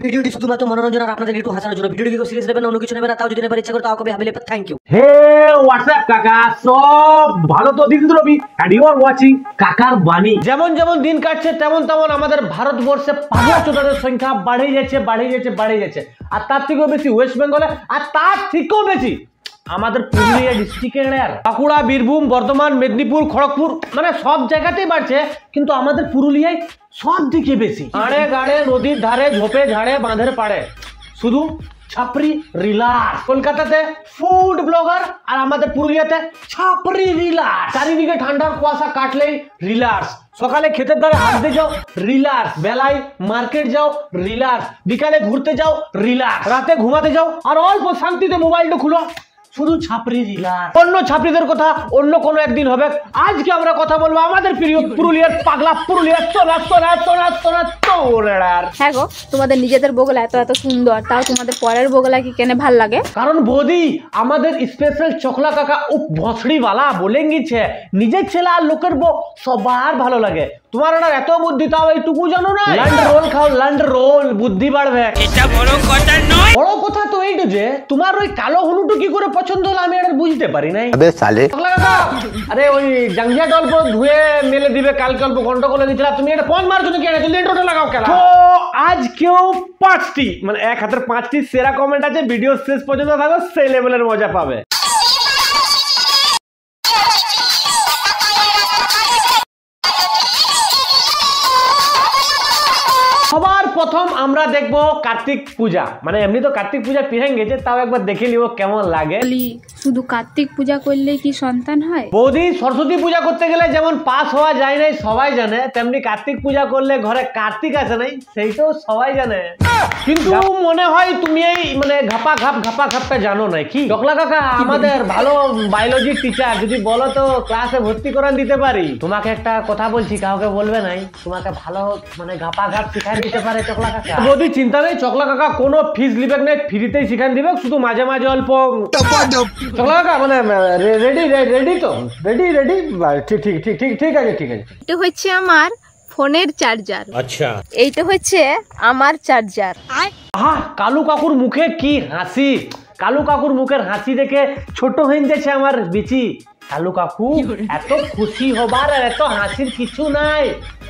ভিডিওটি শুধুমাত্র মনোরঞ্জন আর আপনাদের একটু হাসানোর জন্য। ভিডিওটি কেউ সিরিয়াস নেবেন না, অন্য কিছু নেবেন না। তাও যদি নেবার ইচ্ছা করে তাও কবে হাবিলে থ্যাংক ইউ। হে হোয়াটসঅ্যাপ কাকা, সব ভালো তো দিন রবি এন্ড ইউ আর ওয়াচিং কাকার বাণী। যেমন যেমন দিন কাটছে তেমন তেমন আমাদের ভারতবর্ষে পাগলা চোদাদের সংখ্যা বাড়ে যাচ্ছে। আর তার থেকেও বেশি ওয়েস্ট বেঙ্গলে, আর তার থেকেও বেশি আমাদের পুরুলিয়া ডিস্ট্রিক্টের বাঁকুড়া, বীরভূম, বর্ধমান, মেদিনীপুর, খড়গপুর, মানে সব জায়গাতেই বাড়ছে, কিন্তু আমাদের পুরুলিয়ায় সব দিকে বেশি। আড়ে গাড়ে, নদীর ধারে, ঝোপে ঝাড়ে, বাঁধের পাড়ে শুধু ছাপরি রিলাক্স। কলকাতাতে ফুড ব্লগার, আর আমাদের পুরুলিয়াতে ছাপরি রিলাক্স। চারিদিকে ঠান্ডার কুয়াশা কাটলেই রিলাক্স। সকালে ক্ষেতের ধারে হাঁটতে যাও রিলাক্স, বেলায় মার্কেট যাও রিলাক্স, বিকালে ঘুরতে যাও রিলাক্স, রাতে ঘুমাতে যাও আর অল্প শান্তিতে মোবাইলটা খুলো, শুধু ছাপরি রিলাক্স। অন্য ছাপরিদের কথা অন্য কোনো একদিন হবে। আজকে আমরা কথা বলবো আমাদের প্রিয় পুরুলিয়ার পাগলা, পুরুলিয়ার হ্যাঁ গো, তোমাদের নিজেদের বগলা এত এত সুন্দর, তাও তোমাদের পরের বগলা কি কেন ভাল লাগে? কারণ বৌদি আমাদের স্পেশাল চকলা কাকা ও ভসড়িওয়ালা বলে গেছে নিজের ছেলে আর লোকের বউ সবার ভালো লাগে। তোমার ওনার এত বুদ্ধি, তাও এইটুকু জানো না? লান্ড রোল খাও, লান্ড রোল, বুদ্ধি বাড়বে। এটা বড় কথা নয়। বড় কথা তো এইটু যে তোমার ওই কালো হলুটু কি করে পছন্দ হলো আমি এটা বুঝতে পারি নাই। আবে সালে চকলা কাকা, আরে ওই জাঙ্গিয়া অল্প ধুয়ে মেলে দিবে, কালকে অল্প ঘন্টা করে দিয়েছিলাম, তুমি এটা ফোন মার জন্য কি এটা জলদি ইন্ট্রোটা লাগাও খেলা। তো আজকেও 5টি মানে এক হাতের 5টি সেরা কমেন্ট আছে, ভিডিও শেষ পর্যন্ত থাকো, সেই লেভেলের মজা পাবে। সবার প্রথম আমরা দেখবো কার্তিক পূজা, মানে এমনি তো কার্তিক পূজা পিছন গেছে, তাও একবার দেখে নিব কেমন লাগে। শুধু কার্তিক পূজা করলে কি সন্তান হয়? বৌদি, সরস্বতী পূজা করতে গেলে যেমন পাস হওয়া যায় নাই সবাই জানে, তেমনি কার্তিক পূজা করলে ঘরে কার্তিক আসে নাই সেইটাও সবাই জানে। কিন্তু মনে হয় তুমি এই মানে ঘাপা ঘাপটা জানো না কি? চকলা কাকা আমাদের ভালো বায়োলজির টিচার, যদি বলো তো ক্লাসে ভর্তি করান দিতে পারি। তোমাকে একটা কথা বলছি, কাউকে বলবে নাই, তোমাকে ভালো মানে ঘাপা ঘাপ শিখাই দিতে পারে চকলা কাকা। বৌদি চিন্তা নেই, চকলা কাকা কোনো ফিস লিবেক নেই, ফ্রিতেই শিখান দিবে, শুধু মাঝে মাঝে অল্প। চকলা কাকা মানে রেডি তো? রেডি ঠিক আছে। এটা হচ্ছে আমার ফোনের চার্জার। আচ্ছা, এইটা হচ্ছে আমার চার্জার। আহা, কালু কাকুর মুখে কি হাসি! কালু কাকুর মুখের হাসি দেখে ছোট হয়ে যাচ্ছে আমার বিচি। কালু কাকু এত খুশি হবার আর এত হাসির কিছু নাই।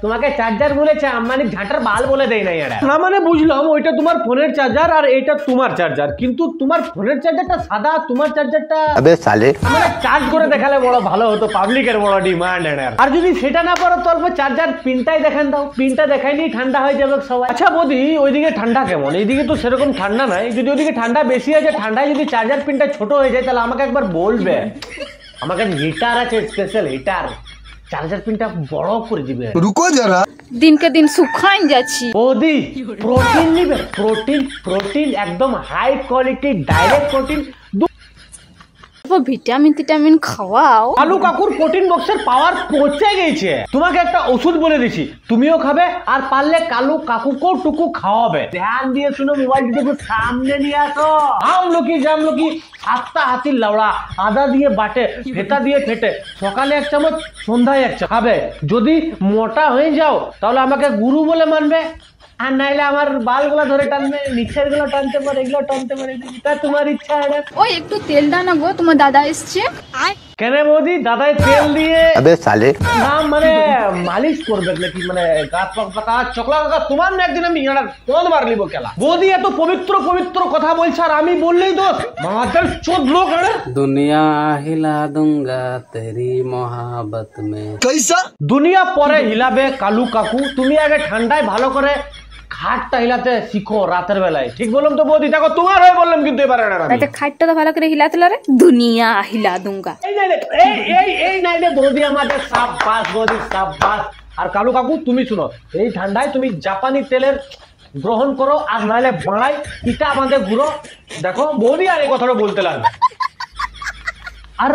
তোমাকে চার্জার বলেছে, আম্বানি ঝাঁটার বাল বলে দেয় না এরা। না মানে বুঝলাম ওইটা তোমার ফোনের চার্জার আর এটা তোমার চার্জার, কিন্তু তোমার ফোনের চার্জারটা সাদা, তোমার চার্জারটা আবে সালে মানে চার্জ করে দেখালে বড় ভালো হতো, পাবলিকের বড় ডিমান্ড। আর যদি সেটা না পারো তো অল্প চার্জার পিনটাই দেখান দাও, পিনটা দেখাইনি ঠান্ডা হয়ে যাবে সবাই। আচ্ছা বৌদি, ওইদিকে ঠান্ডা কেমন? এইদিকে তো সেরকম ঠান্ডা নাই, যদি ওইদিকে ঠান্ডা বেশি আছে, ঠান্ডায় যদি চার্জার পিনটা ছোট হয়ে যায় তাহলে আমাকে একবার বলবে। আমাকে হিটার আছে, স্পেশাল হিটার, চার্জার পিনটা বড় করে দিবে। রুকো যারা, দিনকে দিন শুকান যাচ্ছি। বৌদি প্রোটিন নিবে, প্রোটিন একদম high quality direct protein. Vitamin খাওয়াও। কালু কাকুর প্রোটিন বক্সের পাওয়ার পৌঁছে গেছে। তোমাকে একটা ওষুধ বলে দিছি, তুমিও খাবে, আর পারলে কালু কাকুকেও টুকু খাওয়াবে। ধ্যান দিয়ে শুনো, মোবাইলটিকে সামনে নিয়ে আসো। জামলকি 7টা হাতির লাউড়া, আদা দিয়ে বাটে, ফেটা দিয়ে ফেটে, সকালে 1 চামচ, সন্ধ্যায় 1 চামচ খাবে। যদি মোটা হয়ে যাও তাহলে আমাকে গুরু বলে মানবে, আর নাইলে আমার বালগুলো ধরে টানবে, নিচের গুলো টানতে পারে, এগুলো টানতে পারে, তা তোমার ইচ্ছা। ওই একটু তেল দাও না গো, তোমার দাদা এসছে। কেন বৌদি, দাদাই তেল দিয়ে আবে সালে না মানে মালিশ করবে নাকি, মানে গাছ পাকা? চকলা কাকা তোমার না একদিন আমি কোন বার নিব খেলা। বৌদি এত পবিত্র কথা বলছে আর আমি বললেই দোষ, মাথার চোদ লোক। दुनिया हिला दूंगा तेरी मोहब्बत में। कैसा দুনিয়া পরে হিলাবে কালু কাকু, তুমি আগে ঠান্ডায় ভালো করে খাটটা হিলাতে শিখো রাতের বেলায়। ঠিক বললাম তো বৌদি? দেখো তোমার হয়ে বললাম কিন্তু এবারে এটা খাটটা তো ভালো করে হিলাতে রে। দুনিয়া হিলা দুঙ্গা। এই নাইলে বৌদি আমাদের সাব্বাস, বৌদি সাব্বাস। আর কালু কাকু তুমি শুনো, এই ঠান্ডায় তুমি জাপানি তেলের গ্রহণ করো, আর নাহলে বাড়াই ইটা আমাদের ঘুরো। দেখো বৌদি আর এই কথাটা বলতে লাগবে। আর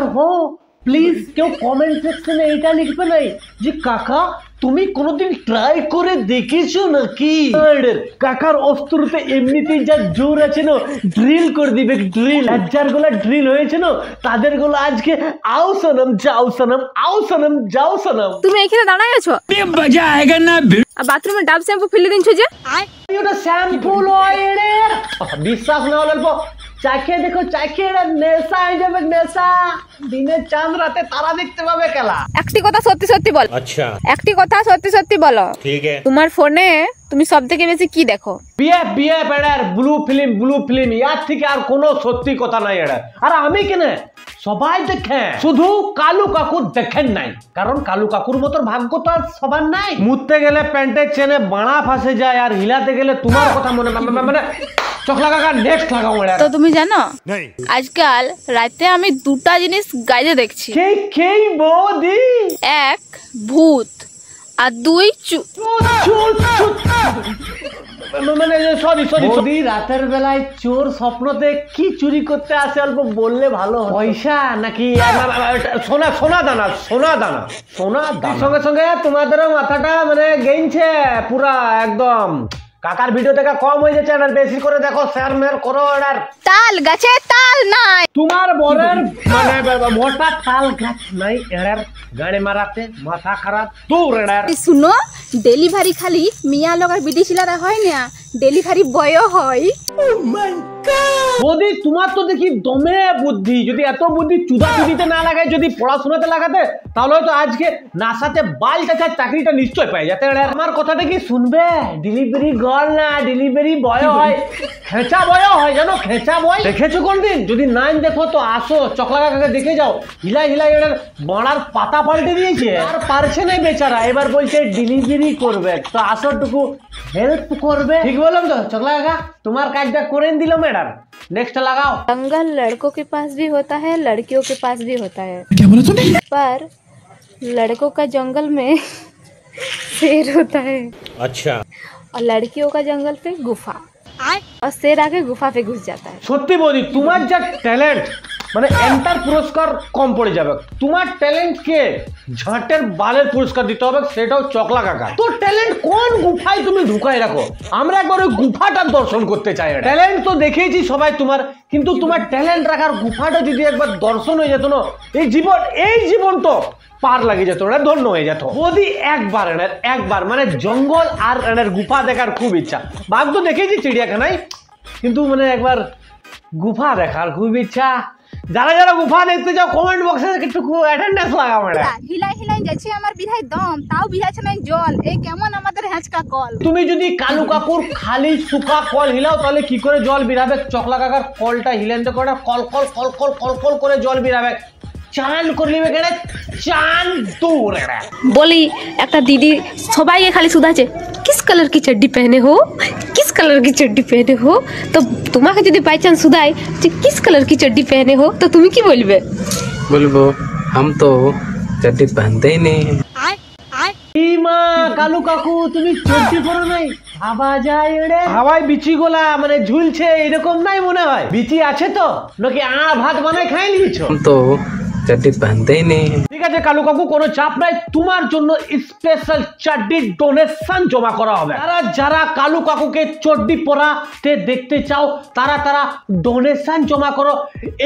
প্লিজ কেউ কমেন্ট সেকশনে এটা লিখবে নাই যে কাকা তুমি কোনোদিন ট্রাই করে দেখেছো নাকি? কাকার অস্ত্রতে এমনিতেই যা জোর আছে না, ড্রিল করে দিবে ড্রিল। যার গুলা ড্রিল হয়েছে না তাদের গুলো আজকে আও সনম যাও সনম, আও সনম যাও সনম। তুমি এখানে দাঁড়ায় আছো, মজা আয়েগা না। আর বাথরুমে ডাব শ্যাম্পু ফেলে দিনছো যে? ওটা শ্যাম্পু লয় রে, বিশ্বাস না হলে চাখিয়ে দেখো, চাখিয়ে নেশা হয়ে যাবে নেশা। দিনে চাঁদ রাতে তারা দেখতে পাবে খেলা। একটি কথা সত্যি সত্যি বলো। আচ্ছা একটি কথা সত্যি সত্যি বলো। ঠিক আছে। তোমার ফোনে তুমি সব থেকে বেশি কি দেখো? বিয়ে বেড়ার ব্লু ফিল্ম ইয়ার থেকে আর কোনো সত্যি কথা নাই এড়ার। আর আমি কেন সবাই দেখে, শুধু কালু কাকু দেখেন নাই, কারণ কালু কাকুর মতো ভাগ্য তো আর সবার নাই। মুততে গেলে প্যান্টের চেনে বাড়া ফাঁসে যায়, আর হিলাতে গেলে তোমার কথা মনে মানে চকলা কাকা নেক্সট লাগাও। তো তুমি জানো আজকাল রাতে আমি দুটা জিনিস গাইজে দেখছি। কে বৌদি? এক ভূত আর দুই মানে সরি বৌদি, রাতের বেলায় চোর স্বপ্নতে কি চুরি করতে আসে অল্প বললে ভালো। পয়সা নাকি সোনা দানা? সঙ্গে সঙ্গে তোমাদেরও মাথাটা মানে গেইছে পুরা একদম। কাকার ভিডিও দেখা কম হয়ে যাচ্ছে, আর বেশি করে দেখো, শেয়ার মেয়ার করো। আর তাল গাছে তাল নাই, তোমার বরের মানে মোটা তাল গাছ নাই এড়ার, গাড়ি মারাতে মাথা খারাপ দূর এড়ার। শুনো, ডেলিভারি খালি মিয়া লোক আর বিদেশিলারা হয় না, ডেলিভারি বয়ও হয়। বৌদি তোমার তো দেখি দমে বুদ্ধি, যদি এত বুদ্ধি চুদাচুদিতে না লাগায়, যদি পড়াশোনাতে লাগাতে, তাহলে হয়তো আজকে নাসাতে বাল চাচার চাকরিটা নিশ্চয় পাই যাতে। আমার কথাটা কি শুনবে? ডেলিভারি গার্ল না, ডেলিভারি বয় হয়, খেঁচা বয় হয়, জানো খেঁচা বয় দেখেছো কোনদিন? যদি নাই দেখো তো আসো, চকলা কাকাকে দেখে যাও, হিলাই এটার বাড়ার পাতা পাল্টে দিয়েছে, আর পারছে না বেচারা, এবার বলছে ডেলিভারি করবে, তো আসরটুকু হেল্প করবে। ঠিক বললাম তো চকলা কাকা? তোমার কাজটা করে দিল ম্যাডাম, नेक्स्ट लगाओ। जंगल लड़कों के पास भी होता है, लड़कियों के पास भी होता है। क्या बोला तूने? पर लड़कों का जंगल में शेर होता है, अच्छा। और लड़कियों का जंगल पे गुफा, और शेर आके गुफा पे घुस जाता है। সত্যি বলি তোমার যা ট্যালেন্ট, মানে এন্টার পুরস্কার কম পড়ে যাবে। তোমার ট্যালেন্টকে ঝাঁটের বালের পুরস্কার দিতে হবে, সেটাও চকলা কাকা। তোর ট্যালেন্ট কোন গুফায় তুমি ঢুকাই রাখো, আমরা একবার ওই গুফাটার দর্শন করতে চাই। ট্যালেন্ট তো দেখেইছি সবাই তোমার, কিন্তু তোমার ট্যালেন্ট রাখার গুফাটা যদি একবার দর্শন হয়ে যেত না, এই জীবন তো পার লাগে যেত, ওরা ধন্য হয়ে যেত। যদি একবার মানে জঙ্গল আর গুফা দেখার খুব ইচ্ছা। বাঘ তো দেখেছি চিড়িয়াখানায়, কিন্তু মানে একবার গুফা দেখার খুব ইচ্ছা। যারা গুফা দেখতে যাও কমেন্ট বক্সে একটু অ্যাটেন্ডেন্স লাগাও। হিলাই যাচ্ছে আমার বিধায় দম, তাও বিধাচ্ছে না জল। এই কেমন আমাদের হ্যাঁচকা কল। তুমি যদি কালু কাকুর খালি সুকা কল হিলাও, তাহলে কি করে জল বেরাবে? চকলা কাকার কলটা হিলেন্তে করে call call call call call call করে জল বেরাবে। চান করলি কেন? চান দূর। বলি একটা দিদি সবাইকে খালি শুধাচ্ছে কিস কালার কি চड्डी पहने हो, किस कलर की चड्डी पहने हो। तो তোমাকে যদি বাই চান্স শুধাই যে किस कलर की चड्डी पहने हो, तो তুমি কি বলবে? बोलबो हम तो चड्डी पहनते ही नहीं है। মা কালু কাকু তুমি চड्डी পরো নাই? হাওয়া যায় রে, হাওয়ায় বিচি গোলা মানে ঝুলছে, এরকম নাই মনে হয়? বিচি আছে তো নাকি ভাত বানাই খাই নিয়েছো? हम तो चड्डी पहनते ही नहीं है। ঠিক আছে কালু কাকু, কোনো চাপ নাই, তোমার জন্য স্পেশাল চड्डी ডোনেশন জমা করা হবে। যারা কালু কাকুকে চड्डी পরাতে দেখতে চাও, তারা ডোনেশন জমা করো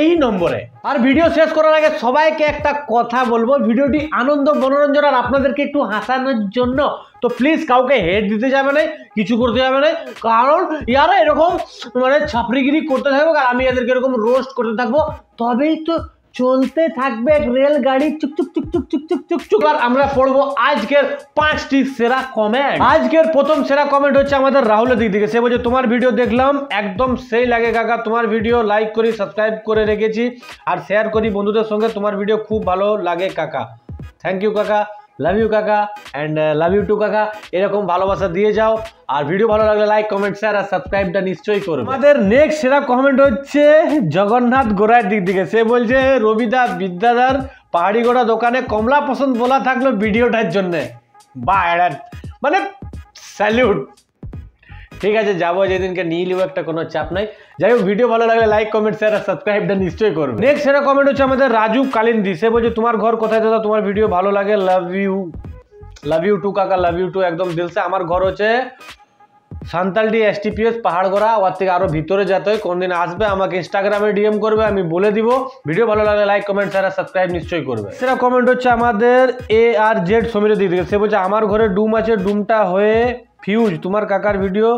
এই নম্বরে। আর ভিডিও শেষ করার আগে সবাইকে একটা কথা বলবো, ভিডিওটি আনন্দ মনোরঞ্জন আর আপনাদেরকে একটু হাসানোর জন্য, তো প্লিজ কাউকে হেড দিতে যাবে না, কিছু করতে যাবে না, কারণ ইয়ারা এরকম মানে ছাপড়িগিরি করতে থাকবো, আর আমি এদেরকে এরকম রোস্ট করতে থাকবো, তবেই তো চলতে থাকবে রেলগাড়ি চুক চুক চুক চুক চুক চুক চুক চুক। আর আমরা পড়বো আজকের 5টি সেরা কমেন্ট। আজকের প্রথম সেরা কমেন্ট হচ্ছে আমাদের রাহুলের দিক থেকে। সে বলছে তোমার ভিডিও দেখলাম, একদম সেই লাগে কাকা, তোমার ভিডিও লাইক করি, সাবস্ক্রাইব করে রেখেছি আর শেয়ার করি বন্ধুদের সঙ্গে, তোমার ভিডিও খুব ভালো লাগে কাকা। থ্যাংক ইউ কাকা, লাভ ইউ কাকা, অ্যান্ড লাভ ইউ টু কাকা। এরকম ভালোবাসা দিয়ে যাও, আর ভিডিও ভালো লাগলে লাইক কমেন্ট শেয়ার আর সাবস্ক্রাইবটা নিশ্চয়ই করবে। আমাদের নেক্সট সেরা কমেন্ট হচ্ছে জগন্নাথ গোড়ার দিক থেকে। সে বলছে রবিদা বিদ্যাদার পাহাড়ি গোড়া দোকানে কমলা পছন্দ বলা থাকলো ভিডিওটার জন্য। বা মানে স্যালিউট, ঠিক আছে, যাবো যেদিনকে নিয়ে নিবো, একটা কোনো চাপ নাই। যাই হোক, ভিডিও ভালো লাগলে লাইক, কমেন্ট, শেয়ার আর সাবস্ক্রাইবটা নিশ্চয়ই করবে। নেক্সট সেরা কমেন্ট হচ্ছে আমাদের রাজু কালিন্দি। সে বলছে তোমার ঘর কোথায় দাদা, তোমার ভিডিও ভালো লাগে, লাভ ইউ টু কাকা, লাভ ইউ টু একদম দিল সে। আমার ঘর হচ্ছে সান্তালডি STPS পাহাড়গড়া, ওর থেকে আরো ভিতরে যেতে হয়। কোনদিন আসবে আমাকে ইনস্টাগ্রামে DM করবে, আমি বলে দিব। ভিডিও ভালো লাগলে লাইক, কমেন্ট, শেয়ার আর সাবস্ক্রাইব নিশ্চয়ই করবে। সেটা কমেন্ট হচ্ছে আমাদের ARZ সমীরের দিক থেকে। সে বলছে আমার ঘরে ডুম আছে, ডুমটা হয়ে ফিউজ, তোমার কাকার ভিডিও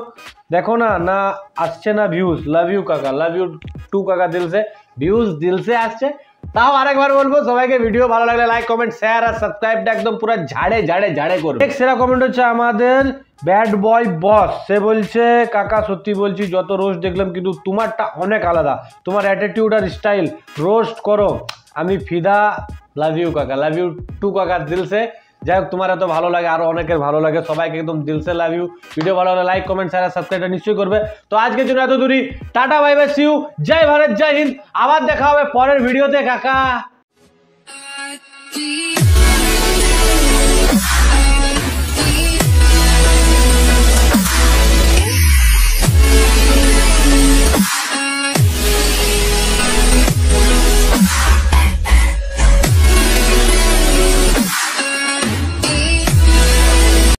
দেখো না, না আসছে না ভিউজ, লাভ ইউ কাকা, লাভ ইউ টু কাকা দিল সে। ভিউজ দিল সে আসছে। তাও আরেকবার বলবো সবাইকে, ভিডিও ভালো লাগলে লাইক, কমেন্ট, শেয়ার আর সাবস্ক্রাইবটা একদম পুরো ঝাড়ে করবে। নেক্সট সেরা কমেন্ট হচ্ছে আমাদের ব্যাড বয় বস। সে বলছে কাকা সত্যি বলছি, যত রোস্ট দেখলাম কিন্তু তোমারটা অনেক আলাদা, তোমার অ্যাটিটিউড আর স্টাইল, রোস্ট করো আমি ফিদা, লাভ ইউ কাকা, লাভ ইউ টু কাকা দিল সে। যাই হোক, তোমার এত ভালো লাগে, আরো অনেকের ভালো লাগে, সবাইকে একদম দিল সে লাভ ইউ। ভিডিও ভালো লাগলে লাইক, কমেন্ট, শেয়ার আর সাবস্ক্রাইবটা নিশ্চয়ই করবে। তো আজকের জন্য এত দূরই, tata bye bye, see you, জয় ভারত, জয় হিন্দ। আবার দেখা হবে পরের ভিডিওতে কাকা।